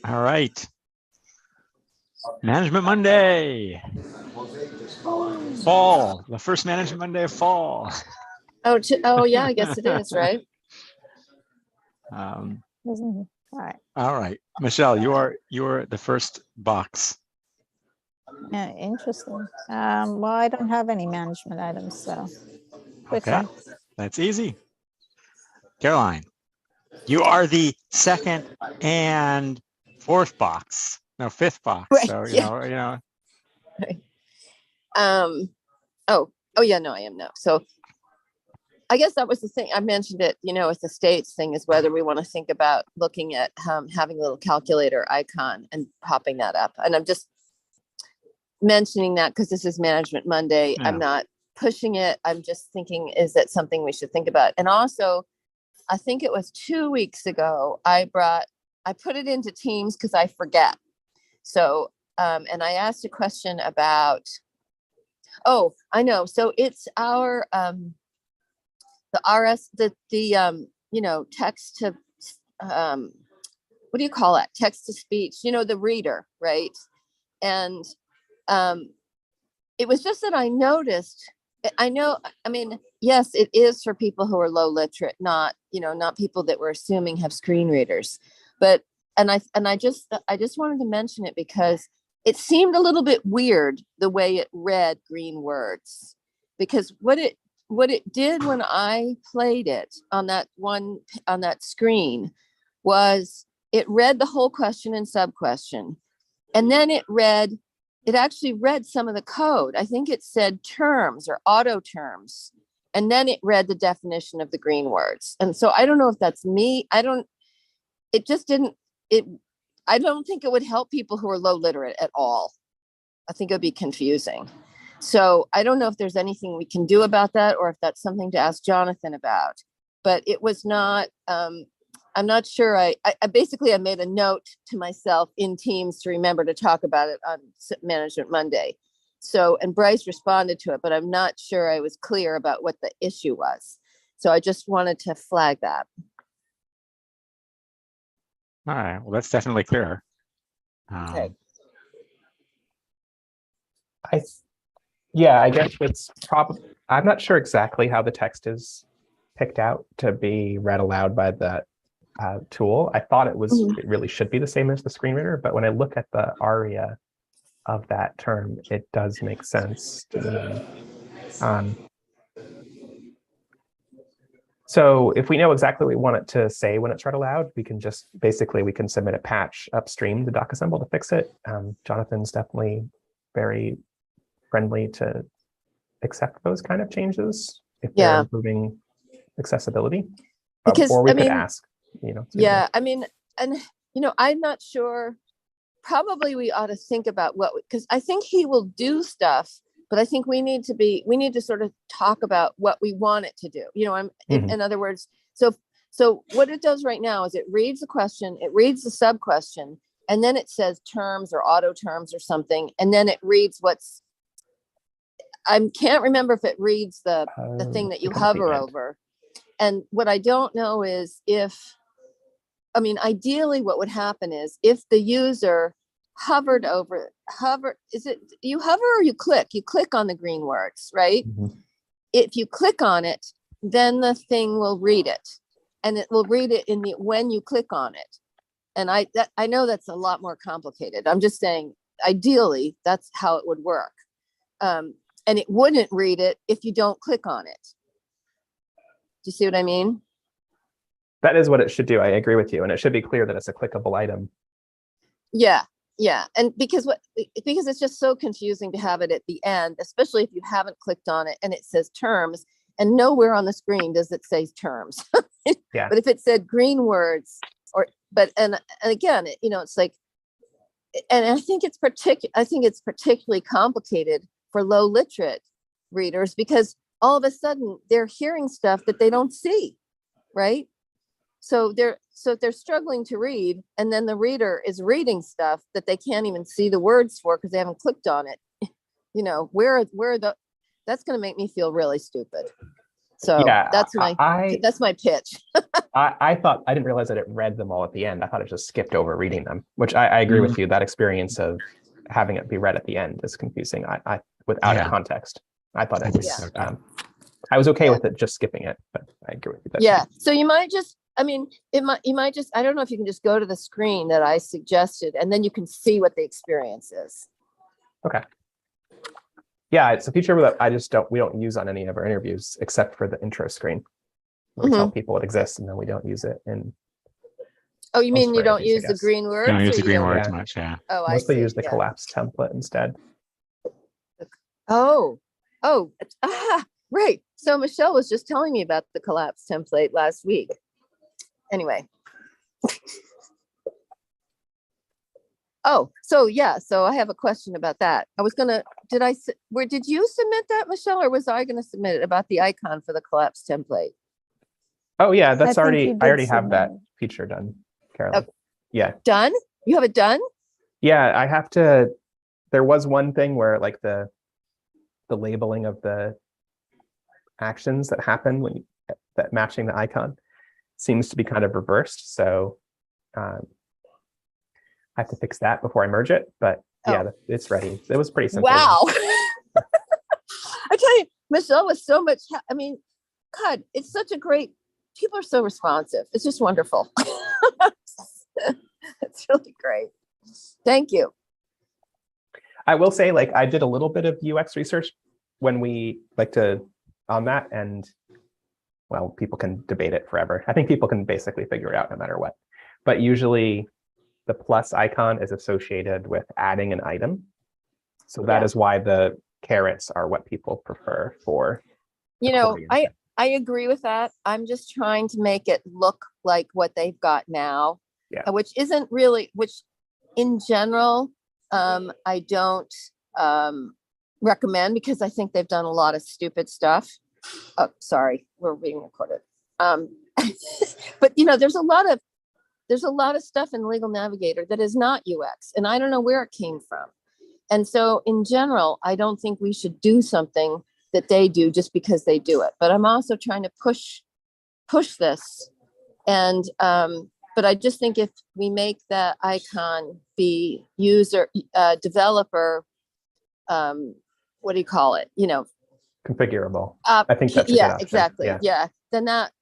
All right. Management Monday. Fall. The first Management Monday of fall. Oh yeah, I guess it is, right? All right. All right. Michelle, you're the first box. Yeah, interesting. Well, I don't have any management items, so quick Okay. one. That's easy. Caroline, you are the second and fourth box. No, fifth box. Right, So yeah. Oh yeah, no, I am now. So I guess that was the thing. I mentioned it, with the states thing, is whether we want to think about looking at having a little calculator icon and popping that up. And I'm just mentioning that because this is Management Monday. Yeah. I'm not pushing it. I'm just thinking, is that something we should think about? And also, I think it was 2 weeks ago, I put it into Teams because I forget. So, and I asked a question about, I know. So it's our, the RS, text to, what do you call it? Text to speech, the reader, right? And it was just that I noticed, yes, it is for people who are low literate, not people that we're assuming have screen readers. But, I just wanted to mention it because it seemed a little bit weird the way it read green words, because what it did when I played it on that screen was it read the whole question and sub question. And then it actually read some of the code. I think it said terms or auto terms. And then it read the definition of the green words. And so I don't know if that's me. I don't think it would help people who are low literate at all. I think it would be confusing. So I don't know if there's anything we can do about that, or if that's something to ask Jonathan about. But it was not, I'm not sure. I basically made a note to myself in Teams to remember to talk about it on Management Monday. So, and Bryce responded to it, but I'm not sure I was clear about what the issue was. So I just wanted to flag that. All right. Well, that's definitely clearer. Okay. I guess it's probably, I'm not sure exactly how the text is picked out to be read aloud by the tool. I thought it really should be the same as the screen reader, but when I look at the aria of that term, it does make sense to me. So if we know exactly what we want it to say when it's read aloud, we can submit a patch upstream to DocAssemble to fix it. Jonathan's definitely very friendly to accept those kind of changes if they're improving accessibility. Because or we could ask, Yeah, I'm not sure. Probably we ought to think about because I think he will do stuff, but I think we need to sort of talk about what we want it to do. In other words, so what it does right now is it reads the question, it reads the sub question, and then it says terms or auto terms or something, and then it reads I can't remember if it reads the thing that you hover over. And what I don't know is ideally what would happen is if the user is it you hover or you click? You click on the green words, right? Mm-hmm. If you click on it, then the thing will read it, and it will read it when you click on it. And I know that's a lot more complicated. I'm just saying, ideally, that's how it would work. And it wouldn't read it if you don't click on it. Do you see what I mean? That is what it should do. I agree with you. And it should be clear that it's a clickable item. Yeah. And because it's just so confusing to have it at the end, especially if you haven't clicked on it and it says terms, and nowhere on the screen does it say terms. Yeah. But if it said green words and again, it's like, and I think it's particularly complicated for low literate readers, because all of a sudden they're hearing stuff that they don't see, right? So they're struggling to read, and then the reader is reading stuff that they can't even see the words for because they haven't clicked on it. That's going to make me feel really stupid. So Yeah, that's my pitch. I thought, I didn't realize that it read them all at the end. I thought it just skipped over reading them, which I agree with you. That experience of having it be read at the end is confusing. I without Yeah. a context. I thought I it think was, so, too. I was okay Yeah. with it just skipping it, but I agree with you. Yeah. So you might just, you might just, I don't know if you can just go to the screen that I suggested and then you can see what the experience is. Yeah, it's a feature that we don't use on any of our interviews except for the intro screen. We tell people it exists and then we don't use it in Oh, you most mean of you our don't interviews, I use the guess. green words? Don't use or the you green don't- words Yeah. much, yeah. Oh, I Mostly see. use the Yeah. collapse template instead. Oh, right. So Michelle was just telling me about the collapse template last week. Anyway. Oh, so yeah, so I have a question about that. I was gonna, did you submit that, Michelle, or was I gonna submit it about the icon for the collapse template? Oh yeah, that's think you I already did have that submit feature done, Caroline. Okay. Yeah. Done? You have it done? Yeah, I have to, there was one thing where like the labeling of the actions that happen when you, that matching the icon seems to be kind of reversed. So I have to fix that before I merge it, but yeah, it's ready. It was pretty simple. Wow. I tell you, Michelle was so much, God, it's such a great, people are so responsive. It's just wonderful. It's really great. Thank you. I will say, like, I did a little bit of UX research when we on that, and well, people can debate it forever. I think people can basically figure it out no matter what. But usually the plus icon is associated with adding an item. So that is why the carrots are what people prefer for. I agree with that. I'm just trying to make it look like what they've got now, which isn't really, which in general, I don't recommend because I think they've done a lot of stupid stuff. Oh, sorry, we're being recorded. But there's a lot of stuff in Legal Navigator that is not UX, and I don't know where it came from. And so in general, I don't think we should do something that they do just because they do it. But I'm also trying to push this. And but I just think if we make that icon be user developer, what do you call it? Configurable. I think that's a good option. Exactly. Yeah. Then that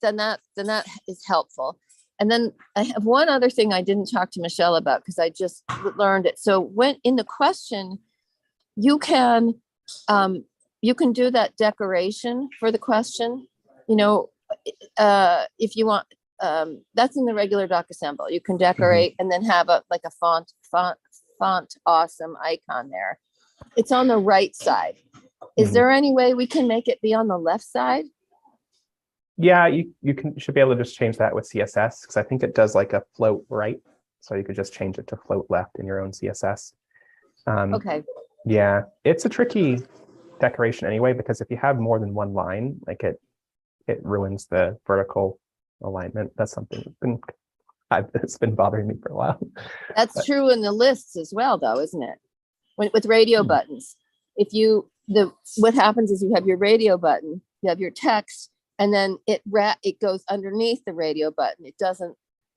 is helpful. And then I have one other thing I didn't talk to Michelle about because I just learned it. So when in the question, you can do that decoration for the question, if you want, that's in the regular doc assemble. You can decorate and then have a font awesome icon there. It's on the right side. Is there any way we can make it be on the left side? Yeah, you should be able to just change that with CSS because I think it does like a float right. So you could just change it to float left in your own CSS. Okay. Yeah, it's a tricky decoration anyway, because if you have more than one line, like it ruins the vertical alignment. That's something it's been bothering me for a while. That's true in the lists as well, though, isn't it? With radio buttons, what happens is you have your radio button, you have your text, and then it goes underneath the radio button.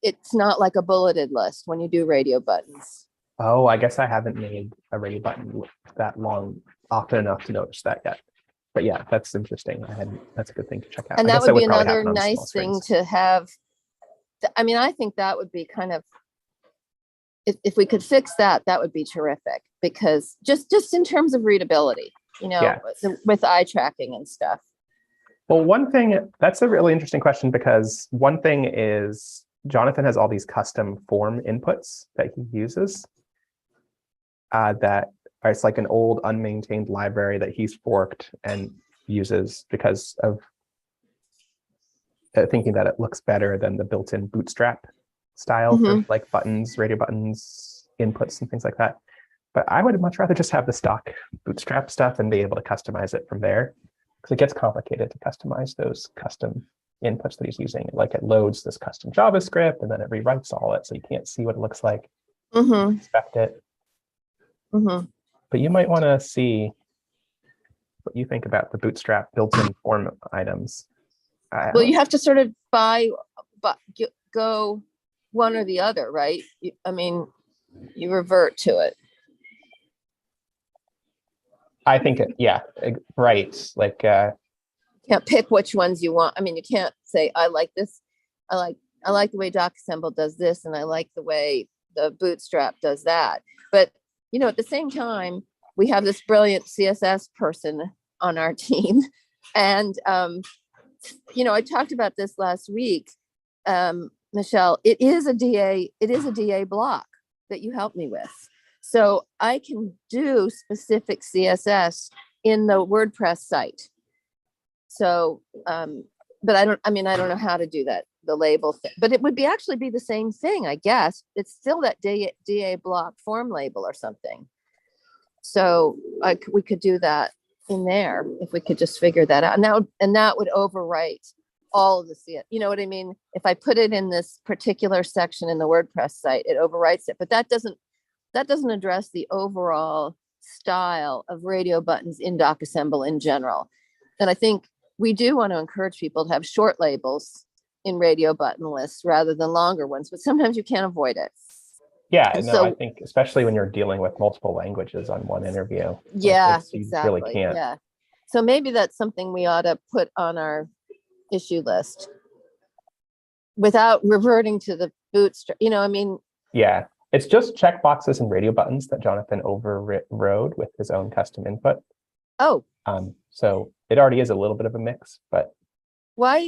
It's not like a bulleted list when you do radio buttons. Oh, I guess I haven't made a radio button that long often enough to notice that yet. But yeah, that's interesting. That's a good thing to check out. And that would be another probably nice thing to have. I think that would be kind of, if we could fix that, that would be terrific, because just in terms of readability, with eye tracking and stuff. Well, one thing, that's a really interesting question, because one thing is Jonathan has all these custom form inputs that he uses that it's like an old unmaintained library that he's forked and uses because of thinking that it looks better than the built-in Bootstrap style for like buttons, radio buttons, inputs, and things like that. But I would much rather just have the stock Bootstrap stuff and be able to customize it from there, because it gets complicated to customize those custom inputs that he's using. Like it loads this custom JavaScript and then it rewrites all it, so you can't see what it looks like. Inspect it. But you might want to see what you think about the Bootstrap built-in form items. Well, you have to sort of go one or the other, right? I mean, you revert to it. I think, right. Like, Can't pick which ones you want. I mean, you can't say, I like this. I like the way DocAssemble does this, and I like the way the Bootstrap does that. But, at the same time, we have this brilliant CSS person on our team. And, I talked about this last week, Michelle. It is a DA block that you helped me with. So I can do specific CSS in the WordPress site. So, but I don't know how to do that, the label thing, but it would actually be the same thing, I guess. It's still that DA block form label or something. So we could do that in there if we could just figure that out. And that would overwrite all of the CS. You know what I mean? If I put it in this particular section in the WordPress site, it overwrites it, but that doesn't address the overall style of radio buttons in DocAssemble in general. And I think we do want to encourage people to have short labels in radio button lists rather than longer ones, but sometimes you can't avoid it. Yeah, And no, so- I think especially when you're dealing with multiple languages on one interview. like Yeah, this, you exactly. really can't. Yeah. So maybe that's something we ought to put on our issue list without reverting to the Bootstrap. Yeah, it's just checkboxes and radio buttons that Jonathan overrode with his own custom input. Oh, So it already is a little bit of a mix, but what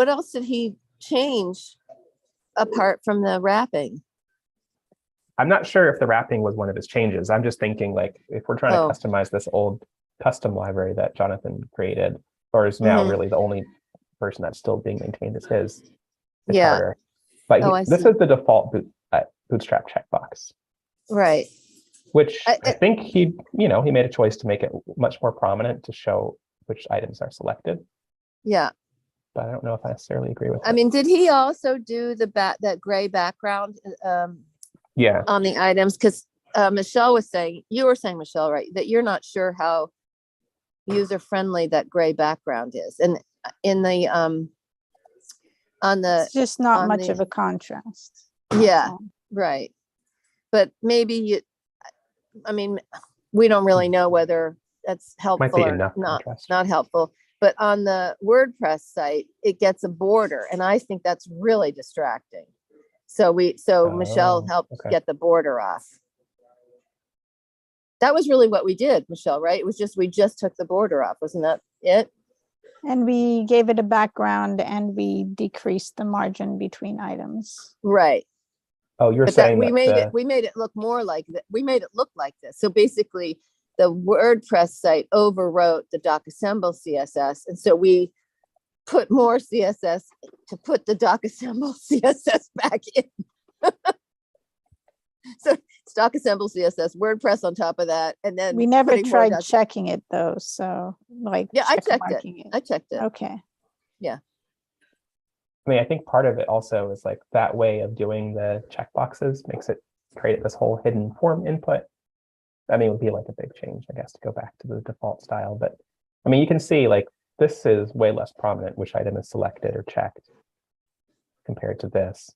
else did he change apart from the wrapping? I'm not sure if the wrapping was one of his changes. I'm just thinking, like, if we're trying to customize this old custom library that Jonathan created, or is now really the only person that's still being maintained is his. It's Yeah. harder. But Oh, I this see. is the default Bootstrap checkbox, Right. which I- I think he made a choice to make it much more prominent to show which items are selected. Yeah. But I don't know if I necessarily agree with I it. mean, did he also do that gray background Yeah, on the items? Because Michelle was saying, Michelle, right, that you're not sure how user friendly that gray background is, and in the on the It's just not on much the- of a contrast. yeah, right. But maybe we don't really know whether that's helpful might be or enough not. contrast. Not helpful. But on the WordPress site, it gets a border, and I think that's really distracting. So Michelle Oh, helped okay. get the border off. That was really what we did, Michelle, right? It was we just took the border off. Wasn't that it? And we gave it a background and we decreased the margin between items. Right. Oh, you're But saying we that made the- it. We made it look more like that. We made it look like this. So basically, the WordPress site overwrote the DocAssemble CSS, and so we put more CSS to put the DocAssemble CSS back in. So it's DocAssemble CSS, WordPress on top of that, and then We never putting more tried Doc- checking it though, so like. Yeah, I check checked it. marking I checked it. Okay, I mean, I think part of it also is like that way of doing the checkboxes makes it create this whole hidden form input. I mean, it would be like a big change, I guess, to go back to the default style. But I mean, you can see like this is way less prominent which item is selected or checked compared to this.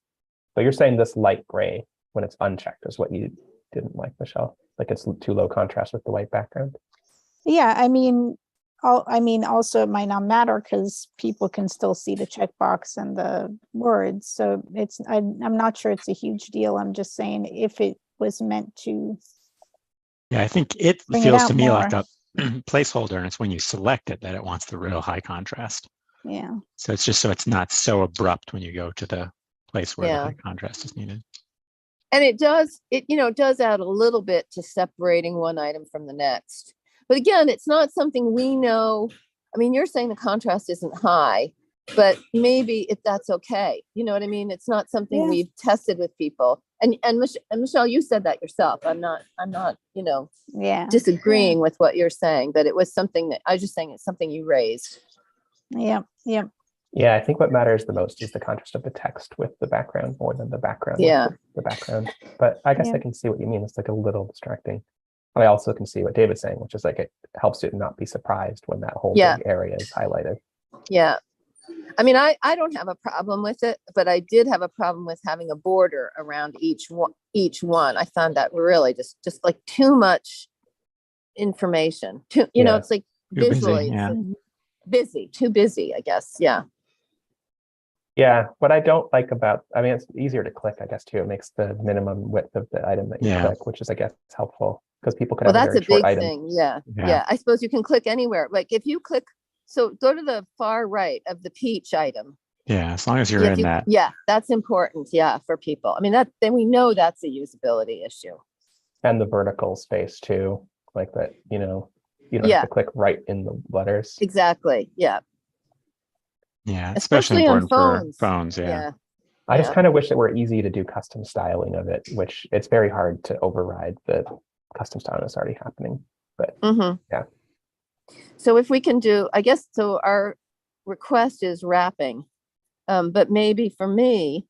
But you're saying this light gray when it's unchecked is what you didn't like, Michelle? Like it's too low contrast with the white background? yeah, also it might not matter because people can still see the checkbox and the words. So I'm not sure it's a huge deal. I'm just saying if it was meant to. Yeah, I think it Bring it feels out to me like more. a placeholder, and it's when you select it that it wants the real high contrast. Yeah, So it's just so it's not so abrupt when you go to the place where Yeah. the high contrast is needed. And it does add a little bit to separating one item from the next. But again, it's not something we know. I mean, you're saying the contrast isn't high, but maybe if that's okay. You know what I mean? It's not something Yeah. we've tested with people. And Michelle, you said that yourself. I'm not, yeah, disagreeing with what you're saying, but it was something that I was just saying it's something you raised. yeah. Yeah, I think what matters the most is the contrast of the text with the background more than the background Yeah. with the background. But I guess Yeah. I can see what you mean. It's like a little distracting. I also can see what David's saying, which is like it helps you not be surprised when that whole Yeah. big area is highlighted. Yeah. I mean, I don't have a problem with it, but I did have a problem with having a border around each one. I found that really just like too much information. Too, Yeah. it's like Too busy, visually yeah. too busy, I guess. Yeah. Yeah, what I don't like about, I mean, it's easier to click, I guess, too. It makes the minimum width of the item that you Yeah. click, which is, I guess, helpful because people could Well, have a that's a very short big item. thing. Yeah. Yeah. Yeah. I suppose you can click anywhere. Like if you click, so go to the far right of the peach item. Yeah, as long as you're Yeah, in that. yeah, that's important. Yeah, for people. I mean, then we know that's a usability issue. And the vertical space too, like that, you don't have Yeah. to click right in the letters. Exactly. Yeah. Yeah, especially Especially on important for phones. phones. Yeah. Yeah. I just Yeah. kind of wish it were easy to do custom styling of it, which it's very hard to override the custom styling that's already happening. But Mm-hmm. Yeah. So if we can do, I guess, so our request is wrapping. But maybe for me,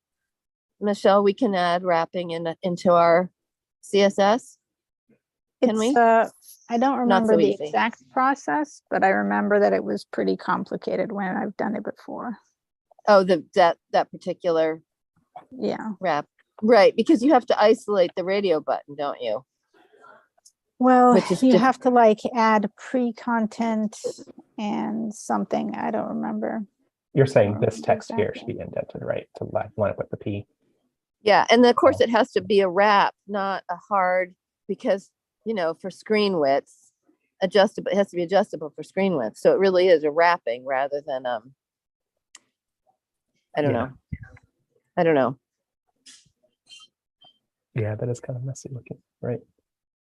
Michelle, we can add wrapping into our CSS. Can we? I don't remember so the easy. exact process, but I remember that it was pretty complicated when I've done it before. Oh, that particular Yeah. wrap. Right, because you have to isolate the radio button, don't you? Well, Which is you diff- have to like add pre-content and something. I don't remember. you're saying Or this text here should exactly. be indented, right? To line up with the P. Yeah, and of course it has to be a wrap, not a hard, because for screen width, adjustable. It has to be adjustable for screen width. So it really is a wrapping rather than I don't Yeah. know. I don't know. Yeah, that is kind of messy looking, right?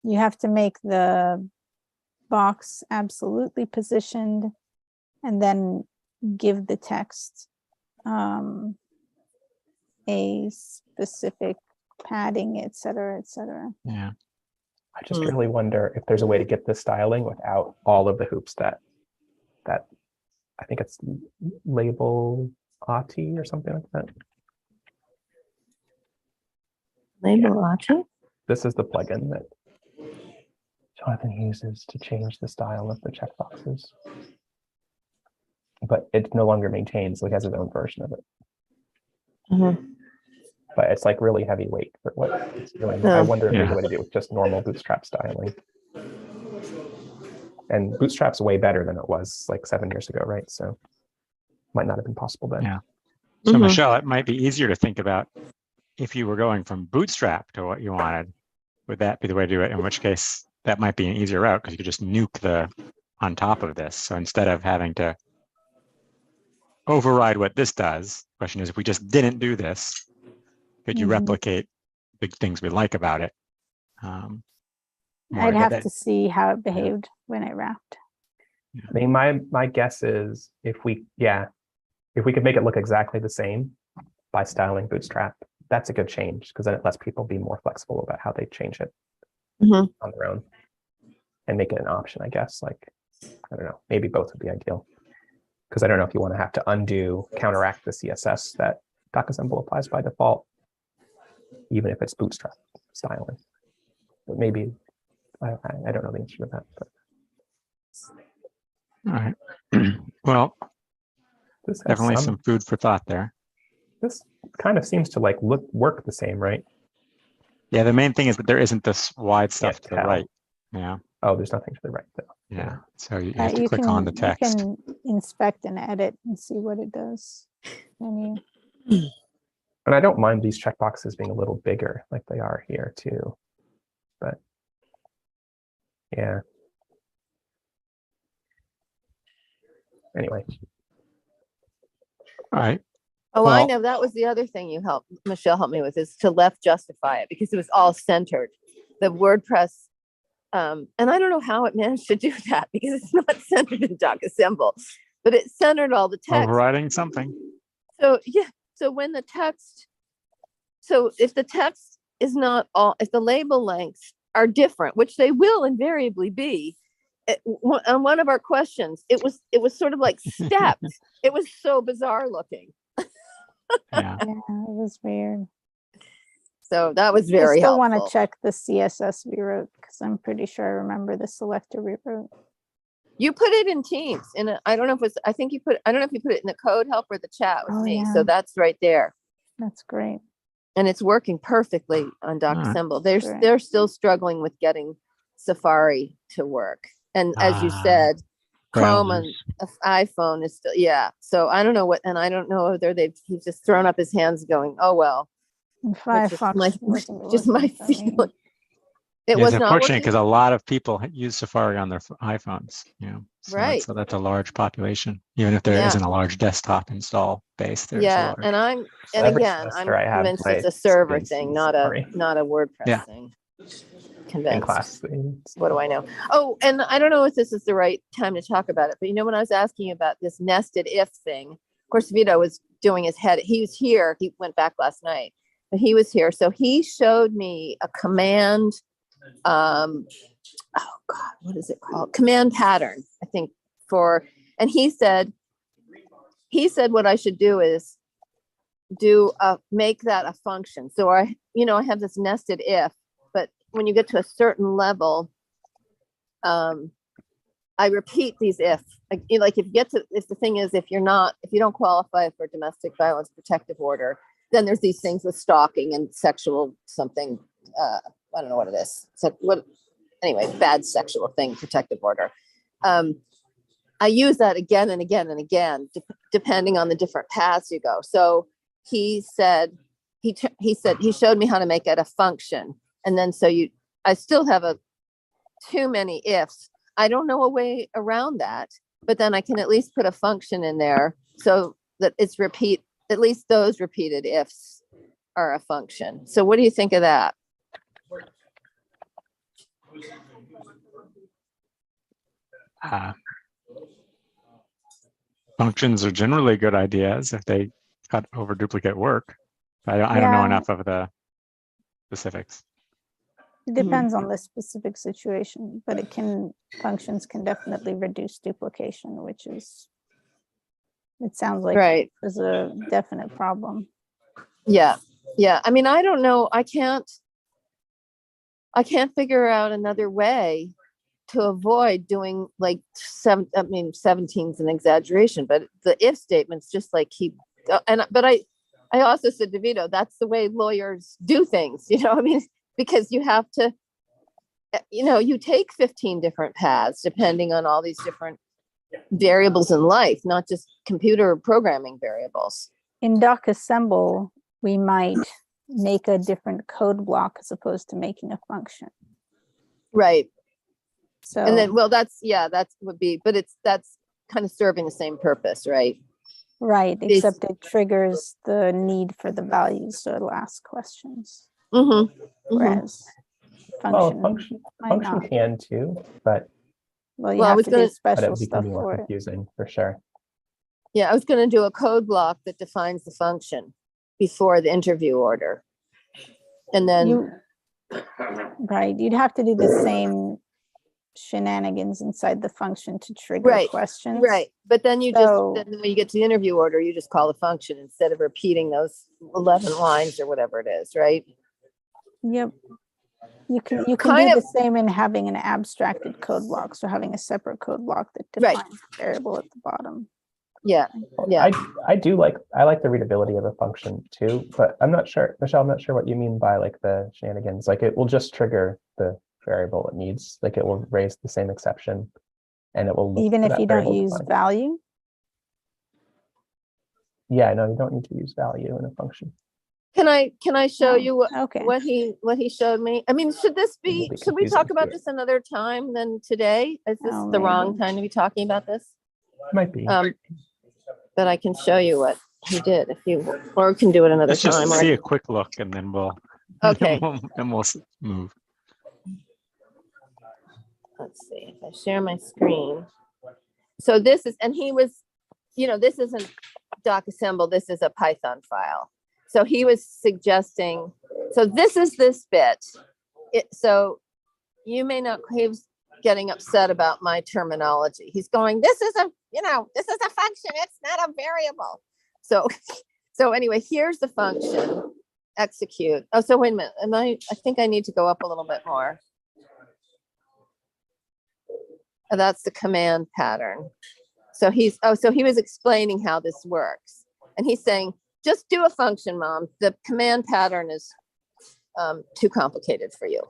You have to make the box absolutely positioned and then give the text a specific padding, et cetera, et cetera. Yeah. I just really wonder if there's a way to get this styling without all of the hoops that I think it's label ATI or something like that. Label Achi? This is the plugin that Jonathan uses to change the style of the checkboxes. But it no longer maintains, so he has his own version of it. Mm-hmm. But it's like really heavyweight for what it's doing. I wonder if there's a way to do it with just normal Bootstrap styling. And Bootstrap's way better than it was like 7 years ago, right? So might not have been possible then. Yeah. So Michelle, it might be easier to think about if you were going from Bootstrap to what you wanted. Would that be the way to do it? In which case, that might be an easier route because you could just nuke on top of this. So instead of having to override what this does, the question is, if we just didn't do this, could you replicate big things we like about it? I'd have to see how it behaved when I wrapped. I mean, my guess is if we could make it look exactly the same by styling Bootstrap, that's a good change because then it lets people be more flexible about how they change it on their own and make it an option, I guess. Like, I don't know, maybe both would be ideal. Because I don't know if you want to have to counteract the CSS that DocAssemble applies by default, even if it's Bootstrap styling. But maybe, I don't know the answer to that. But. All right. Well, this definitely some food for thought there. This kind of seems to work the same, right? Yeah, the main thing is that there isn't this wide stuff to the right. Yeah. Oh, there's nothing to the right though. Yeah. So you have to You click on the You text. can inspect and edit and see what it does. And I don't mind these checkboxes being a little bigger like they are here too. But yeah. Anyway. All right. Oh, I know. That was the other thing Michelle helped me with, is to left justify it because it was all centered. The WordPress, and I don't know how it managed to do that because it's not centered in DocAssemble, but it centered all the text. Overriding something. So yeah. So when the text, if the text is not all, if the label lengths are different, which they will invariably be, on one of our questions, it was sort of like stepped. It was so bizarre looking. Yeah. Yeah, it was weird. So that was very helpful. Want to check the CSS we wrote because I'm pretty sure I remember the selector we wrote. You put it in Teams, and I don't know if it's, I think you put, I don't know if you put it in the code help or the chat with Oh, me. yeah. So that's right there. That's great. And it's working perfectly on Ah. DocAssemble. Great. They're still struggling with getting Safari to work. And as you Ah, said, Chrome browsers. on iPhone is still, yeah. So I don't know what, and I don't know whether he's just thrown up his hands going, oh, well, And which is Firefox my, wasn't just my working for me. feeling. It It's was not unfortunate working. because a lot of people use Safari on their iPhones, so Right. that's a large population. Even if there Yeah. isn't a large desktop install base, there's a Yeah, large. and Every again, I'm semester I have convinced my it's a server students thing, use not Safari a WordPress Yeah. thing. in Convinced. class. What do I know? Oh, and I don't know if this is the right time to talk about it, but when I was asking about this nested if thing, of course, Vito was doing his head. He was here. He went back last night, but he was here. So he showed me a command. Oh God, what is it called? Command pattern, I think and he said what I should do is make that a function. So I have this nested if, but when you get to a certain level, I repeat these if, like if the thing is, if you don't qualify for domestic violence protective order, then there's these things with stalking and sexual something, I don't know what it is. So anyway, bad sexual thing, protective order. I use that again and again and again, depending on the different paths you go. So he said, he showed me how to make it a function. And then, I still have too many ifs. I don't know a way around that, but then I can at least put a function in there so that at least those repeated ifs are a function. So what do you think of that? Functions are generally good ideas if they cut over duplicate work. I don't know Yeah. enough of the specifics. It depends on the specific situation, but functions can definitely reduce duplication, which it sounds like Right. is a definite problem. Yeah. Yeah. I mean, I don't know. I can't figure out another way to avoid doing like 17's an exaggeration, but the if statements just like but I also said to Vito, that's the way lawyers do things, because you have to, you take 15 different paths depending on all these different variables in life, not just computer programming variables. In DocAssemble, we might make a different code block as opposed to making a function. Right. So, And then, well, that's kind of serving the same purpose, right? right, except it triggers the need for the values, so it'll ask questions. Mm-hmm. Whereas function might function not. can too, but Well, I have was to do gonna- it special would be stuff more for it. confusing for sure. Yeah, I was going to do a code block that defines the function before the interview order. And then, Right, you'd have to do the same shenanigans inside the function to trigger Right, questions. right. But then So- then when you get to the interview order, you just call the function instead of repeating those 11 lines or whatever it is, right? Yep. You can Kind do of- the same in having an abstracted code block, so having a separate code block that Right. defines the variable at the bottom. Yeah. Yeah. I like the readability of a function too, but I'm not sure, Michelle, I'm not sure what you mean by like the shenanigans. Like it will just trigger the variable it needs, like it will raise the same exception and it will look Even for if that you don't variable use defined. value. Yeah, no, you don't need to use value in a function. Can I show Oh, you Okay. what he showed me? I mean, should be we confusing talk to about do it. this another time than today? Is this Oh, the wrong maybe. time to be talking about this? Might be. But I can show you what he did or can do it another Let's just time. see a quick look and then we'll Okay. then we'll move. Let's see if I share my screen. So this is, and he was, this isn't DocAssemble, this is a Python file. So he was suggesting, so this is this bit. So you may not, he was getting upset about my terminology. He's going, this is a function, it's not a variable. So anyway, here's the function, execute. Oh, so wait a minute. I think I need to go up a little bit more. That's the command pattern. So so he was explaining how this works. And he's saying, just do a function, Mom. The command pattern is too complicated for you.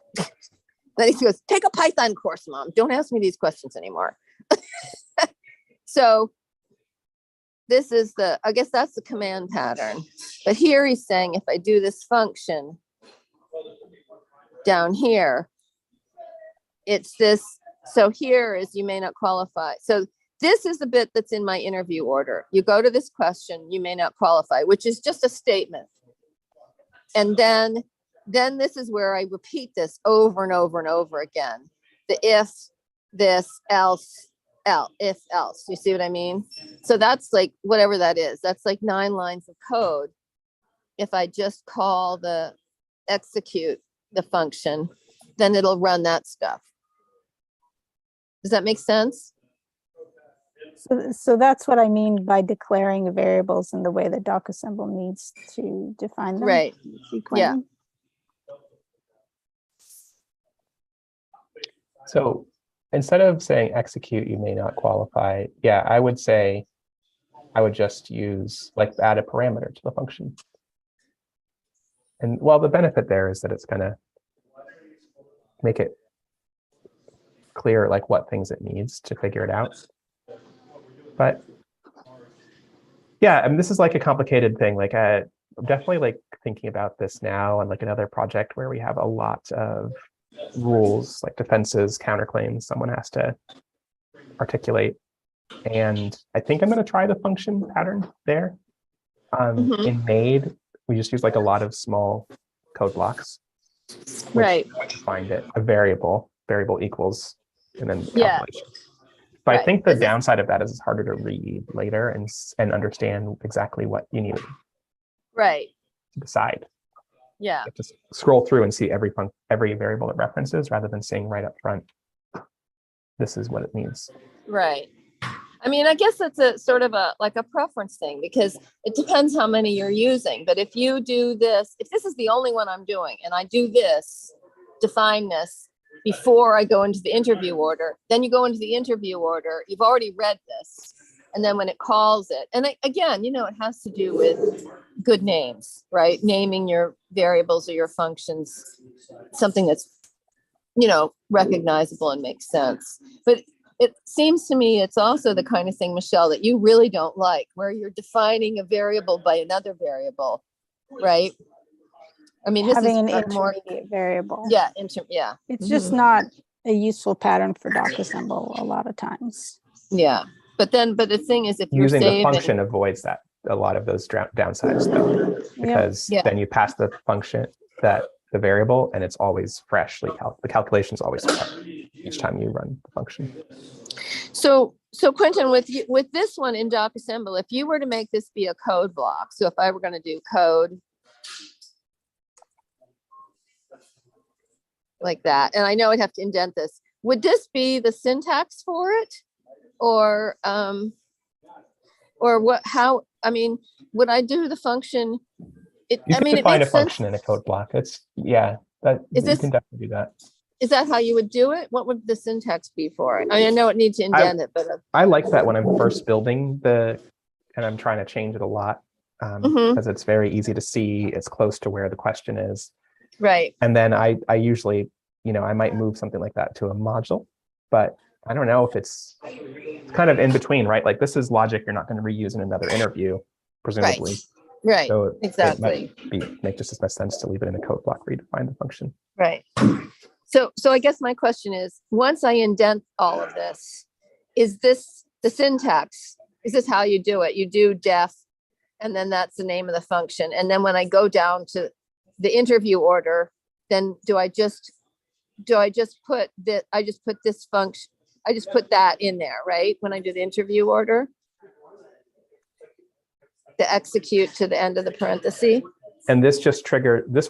Then he goes, take a Python course, Mom. Don't ask me these questions anymore. So this is I guess that's the command pattern. But here he's saying, if I do this function down here, it's this. So here is, you may not qualify. So this is the bit that's in my interview order. You go to this question, you may not qualify, which is just a statement. And then this is where I repeat this over and over and over again. The if, this, else, if, else. You see what I mean? So that's like, whatever that is, that's like 9 lines of code. If I just call execute the function, then it'll run that stuff. Does that make sense? So that's what I mean by declaring the variables in the way that docassemble needs to define them. Right. Yeah. Sequentially. So instead of saying execute, you may not qualify. Yeah, I would say, I would just use, like, add a parameter to the function. And well, the benefit there is that it's going to make it clear, like, what things it needs to figure it out. But yeah, I mean, this is like a complicated thing. Like, I'm definitely like thinking about this now, and like another project where we have a lot of rules, like defenses, counterclaims, someone has to articulate. And I think I'm going to try the function pattern there. In MADE, we just use like a lot of small code blocks. Right. To find it, a variable equals, and then Yeah. calculation. But Right. I think the downside of that is it's harder to read later and understand exactly what you need Right. to decide. Yeah. You have to scroll through and see every variable it references, rather than saying right up front, this is what it means. Right. I mean, I guess that's a sort of like a preference thing, because it depends how many you're using. But if you do this, if this is the only one I'm doing, and I do this, define this before I go into the interview order, then you go into the interview order, you've already read this. And then when it calls it, and again, it has to do with good names, right? Naming your variables or your functions, something that's, recognizable and makes sense. But it seems to me it's also the kind of thing, Michelle, that you really don't like, where you're defining a variable by another variable, right? I mean, this Having is an more, intermediate variable. yeah, yeah. It's just not a useful pattern for docassemble a lot of times. Yeah. But the thing is, if you're Using the saving, function avoids that, a lot of those downsides, though, because Yeah. then you pass the function, the variable, and it's always freshly, the calculation is always fresh each time you run the function. So Quentin, with this one in docassemble, if you were to make this be a code block, so if I were going to do code like that, and I know I'd have to indent this, would this be the syntax for it? Or what, how, I mean, would I do the function? You can it define a makes sense. function in a code block. It's, yeah, that you can definitely do that. Is that how you would do it? What would the syntax be for it? I know it needs to indent it, but I like that when I'm first building and I'm trying to change it a lot, because it's very easy to see, it's close to where the question is. right. And then I usually, I might move something like that to a module, but I don't know if it's kind of in between, right? Like, this is logic you're not going to reuse in another interview, presumably. Right. So Exactly. it might make just as much sense to leave it in a code block where you define the function. Right. So I guess my question is, once I indent all of this, is this the syntax? Is this how you do it? You do def, and then that's the name of the function. And then when I go down to the interview order, then do I just put this, I just put this function, I just put that in there, right? When I do the interview order, the execute to the end of the parenthesis. And this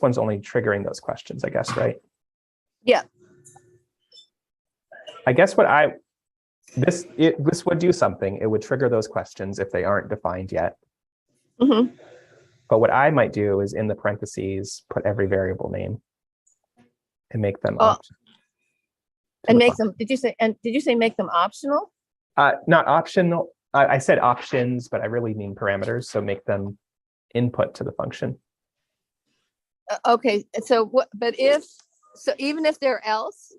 one's only triggering those questions, I guess, right? Yeah. I guess this would do something. It would trigger those questions if they aren't defined yet. But what I might do is, in the parentheses, put every variable name and make them options. And make them, did you say make them optional? Not optional. I said options, but I really mean parameters. So make them input to the function. Okay, so what, so even if they're else?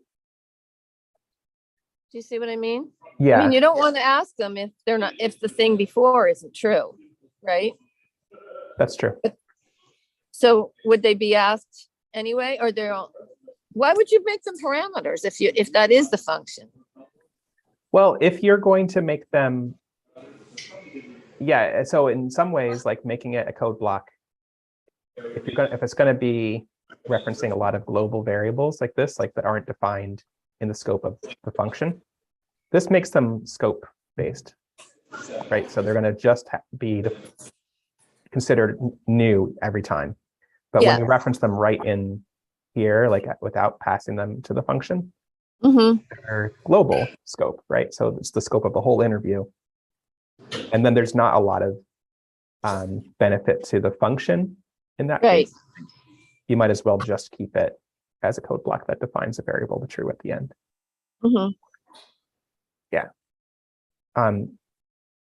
Do you see what I mean? I Yeah, mean, you don't want to ask them if they're not, if the thing before isn't true, right? that's true. So would they be asked anyway, or they're all, why would you make them parameters if that is the function? Well, if you're going to make them, yeah. So in some ways, like making it a code block, if it's going to be referencing a lot of global variables like this, like that aren't defined in the scope of the function, this makes them scope based, right? So they're going to just be considered new every time. But when you reference them right in here, like without passing them to the function, they're global scope, right? So it's the scope of the whole interview. And then there's not a lot of benefit to the function in that case. You might as well just keep it as a code block that defines a variable to true at the end. Yeah.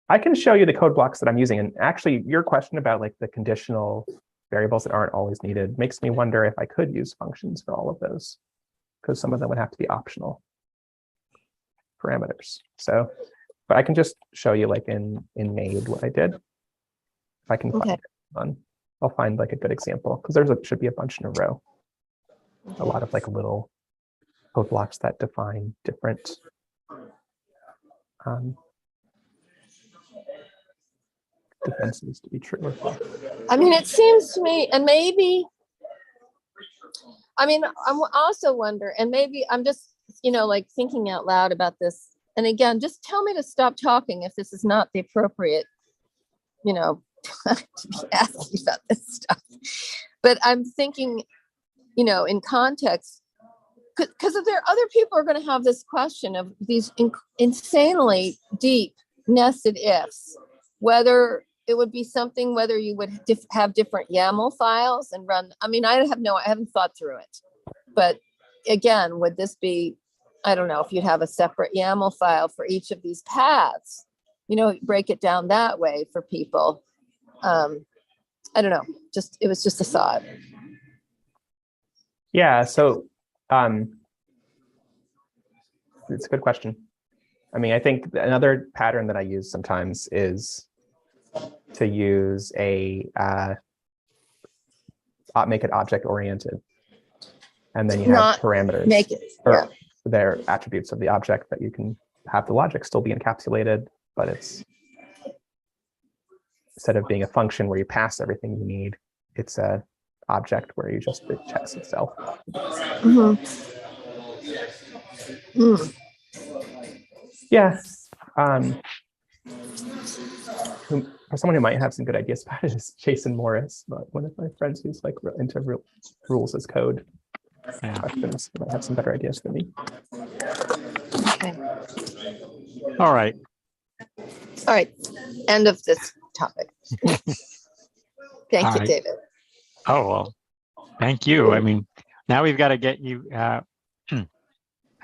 I can show you the code blocks that I'm using. And actually, your question about like the conditional variables that aren't always needed makes me wonder if I could use functions for all of those, because some of them would have to be optional parameters. So, but I can just show you like in made what I did. If I can find it, I'll find like a good example, because should be a bunch in a row. A lot of like little code blocks that define different defenses to be true or false. I mean, it seems to me, and maybe, I mean, I'm also wonder, and maybe I'm just, like thinking out loud about this. And again, just tell me to stop talking if this is not the appropriate, to be asking about this stuff. But I'm thinking, in context, because if there are other people are going to have this question of these insanely deep nested ifs, whether it would be something, whether you would have different YAML files and run. I mean, I haven't thought through it, but again, would this be, I don't know if you'd have a separate YAML file for each of these paths, break it down that way for people. I don't know, it was just a thought. Yeah, so it's a good question. I mean, I think another pattern that I use sometimes is to use make it object oriented, and then you have parameters or their attributes of the object that you can have the logic still be encapsulated, but it's instead of being a function where you pass everything you need, it's a object where it checks itself. Yeah. For someone who might have some good ideas about it is Jason Morris, but one of my friends who's like into rules as code questions might have some better ideas than me. Okay. All right. End of this topic. Thank you, David. Oh, well, thank you. I mean, now we've got to get you. I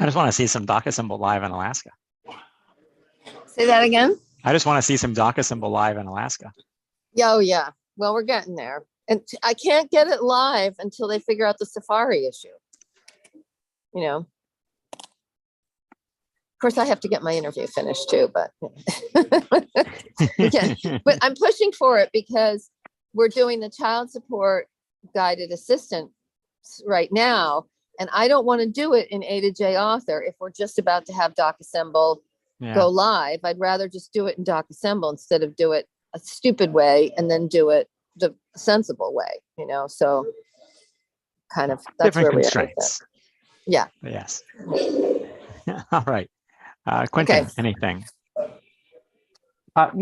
just want to see some DocAssemble live in Alaska. Say that again. I just want to see some DocAssemble live in Alaska. Oh, yeah. Well, we're getting there. And I can't get it live until they figure out the Safari issue. Of course, I have to get my interview finished too, but but I'm pushing for it because we're doing the child support guided assistant right now. And I don't want to do it in A to J author if we're just about to have DocAssemble go live. I'd rather just do it in DocAssemble instead of do it a stupid way and then do it the sensible way, so kind of that's different where constraints. Yeah. Yes. All right. Quentin, anything?